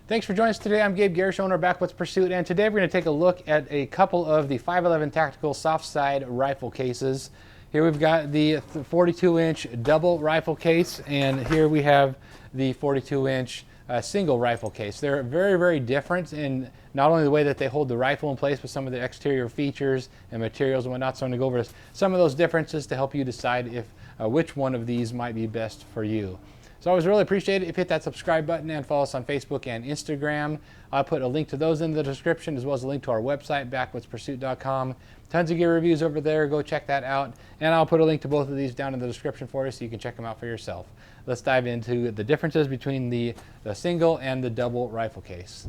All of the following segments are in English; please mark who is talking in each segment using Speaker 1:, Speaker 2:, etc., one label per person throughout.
Speaker 1: Thanks for joining us today. I'm Gabe Garish, owner of Backwoods Pursuit, and today we're going to take a look at a couple of the 5.11 Tactical soft side rifle cases. Here we've got the 42-inch double rifle case, and here we have the 42-inch single rifle case. They're very, very different in not only the way that they hold the rifle in place, but some of the exterior features and materials and whatnot. So I'm going to go over some of those differences to help you decide if which one of these might be best for you. So I always really appreciate it if you hit that subscribe button and follow us on Facebook and Instagram. I'll put a link to those in the description, as well as a link to our website, backwoodspursuit.com. Tons of gear reviews over there. Go check that out. And I'll put a link to both of these down in the description for you so you can check them out for yourself. Let's dive into the differences between the single and the double rifle case.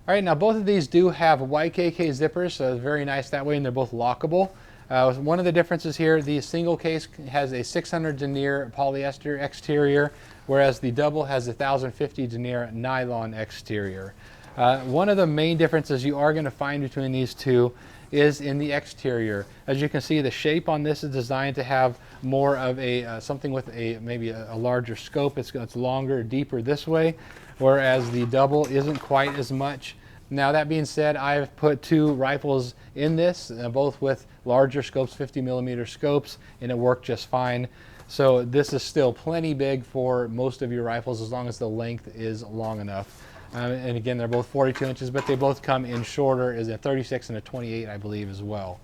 Speaker 1: All right, now both of these do have YKK zippers, so it's very nice that way, and they're both lockable. One of the differences here, the single case has a 600 denier polyester exterior, whereas the double has a 1050 denier nylon exterior. One of the main differences you are going to find between these two is in the exterior. As you can see, the shape on this is designed to have more of a something with maybe a larger scope. It's longer, deeper this way, whereas the double isn't quite as much. Now that being said, I've put two rifles in this, both with larger scopes, 50mm scopes, and it worked just fine. So this is still plenty big for most of your rifles as long as the length is long enough. And again, they're both 42 inches, but they both come in shorter, as a 36 and a 28, I believe, as well.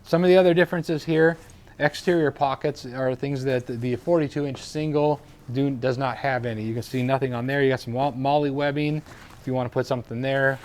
Speaker 1: Some of the other differences here, exterior pockets are things that the 42-inch single does not have any. You can see nothing on there. You got some molly webbing if you want to put something there.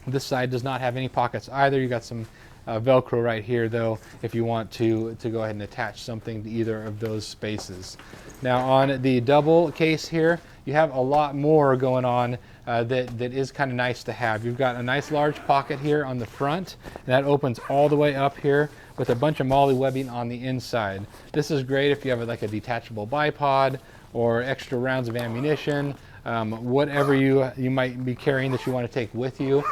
Speaker 1: This side does not have any pockets either. You got some Velcro right here, though, if you want to go ahead and attach something to either of those spaces. Now on the double case here, you have a lot more going on that is kind of nice to have. You've got a nice large pocket here on the front, and that opens all the way up here with a bunch of molly webbing on the inside. This is great if you have like a detachable bipod or extra rounds of ammunition, whatever you might be carrying that you want to take with you.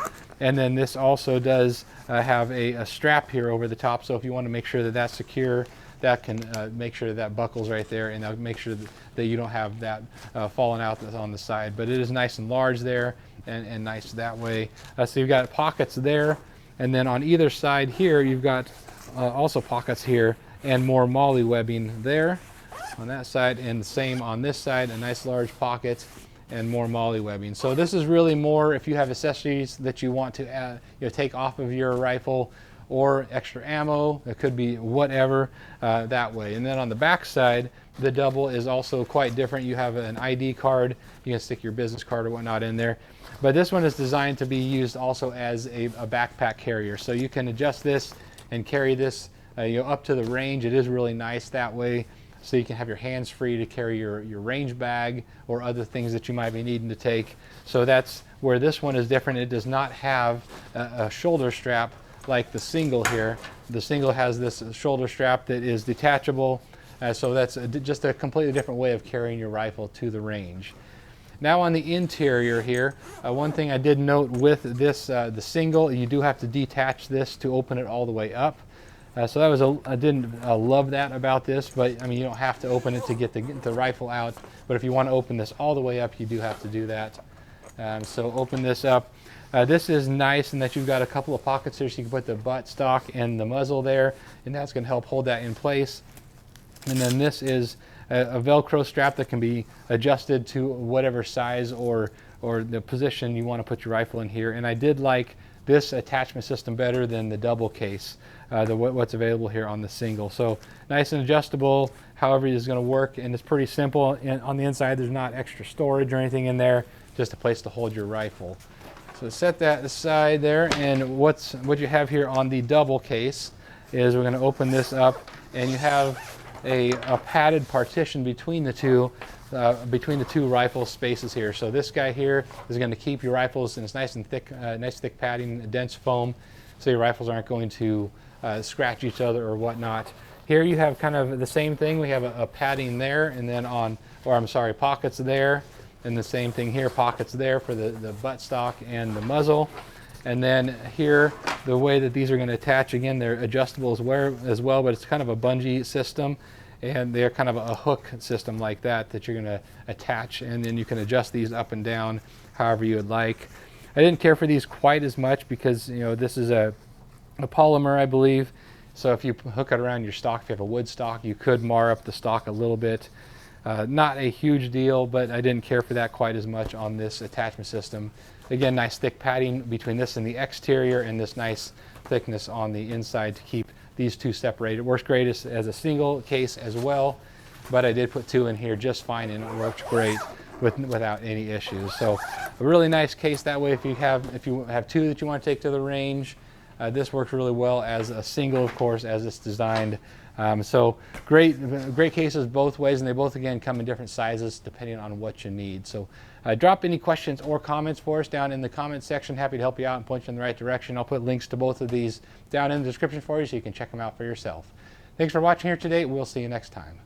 Speaker 1: And then this also does have a strap here over the top, so if you want to make sure that that's secure, that can make sure that buckles right there, and that'll make sure that you don't have that falling out on the side. But it is nice and large there, and nice that way. So you've got pockets there, and then on either side here you've got also pockets here and more molly webbing there on that side, and the same on this side, a nice large pocket and more molly webbing. So this is really more if you have accessories that you want to take off of your rifle, or extra ammo. It could be whatever that way. And then on the back side, the double is also quite different. You have an ID card. You can stick your business card or whatnot in there. But this one is designed to be used also as a backpack carrier. So you can adjust this and carry this up to the range. It is really nice that way. So you can have your hands free to carry your range bag or other things that you might be needing to take. So that's where this one is different. It does not have a shoulder strap like the single here. The single has this shoulder strap that is detachable. So that's just a completely different way of carrying your rifle to the range. Now on the interior here, one thing I did note with this, the single, you do have to detach this to open it all the way up. So that was I didn't love that about this, but I mean, you don't have to open it to get the rifle out. But if you want to open this all the way up, you do have to do that. So open this up. This is nice in that you've got a couple of pockets here, so you can put the butt stock and the muzzle there, and that's going to help hold that in place. And then this is a Velcro strap that can be adjusted to whatever size or the position you want to put your rifle in here. And I did like this attachment system better than the double case, what's available here on the single. So nice and adjustable, however it's going to work, and it's pretty simple. And on the inside, there's not extra storage or anything in there, just a place to hold your rifle. So set that aside there, and what you have here on the double case is we're going to open this up, and you have a padded partition between the two rifle spaces here. So this guy here is going to keep your rifles in its nice and thick, nice thick padding, dense foam, so your rifles aren't going to scratch each other or whatnot. Here you have kind of the same thing. We have a padding there, and then pockets there, and the same thing here, pockets there for the butt stock and the muzzle. And then here, the way that these are going to attach, again, they're adjustable as well, but it's kind of a bungee system. and they're kind of a hook system like that you're going to attach, and then you can adjust these up and down however you would like. I didn't care for these quite as much because, you know, this is a polymer, I believe. So if you hook it around your stock, if you have a wood stock, you could mar up the stock a little bit. Not a huge deal, but I didn't care for that quite as much on this attachment system. Again, nice thick padding between this and the exterior, and this nice thickness on the inside to keep these two separated. It works great as a single case as well, but I did put two in here just fine, and it works great without any issues. So a really nice case that way if you have two that you want to take to the range. This works really well as a single, of course, as it's designed. So great cases both ways, and they both, again, come in different sizes depending on what you need. So drop any questions or comments for us down in the comments section. Happy to help you out and point you in the right direction. I'll put links to both of these down in the description for you so you can check them out for yourself. Thanks for watching here today. We'll see you next time.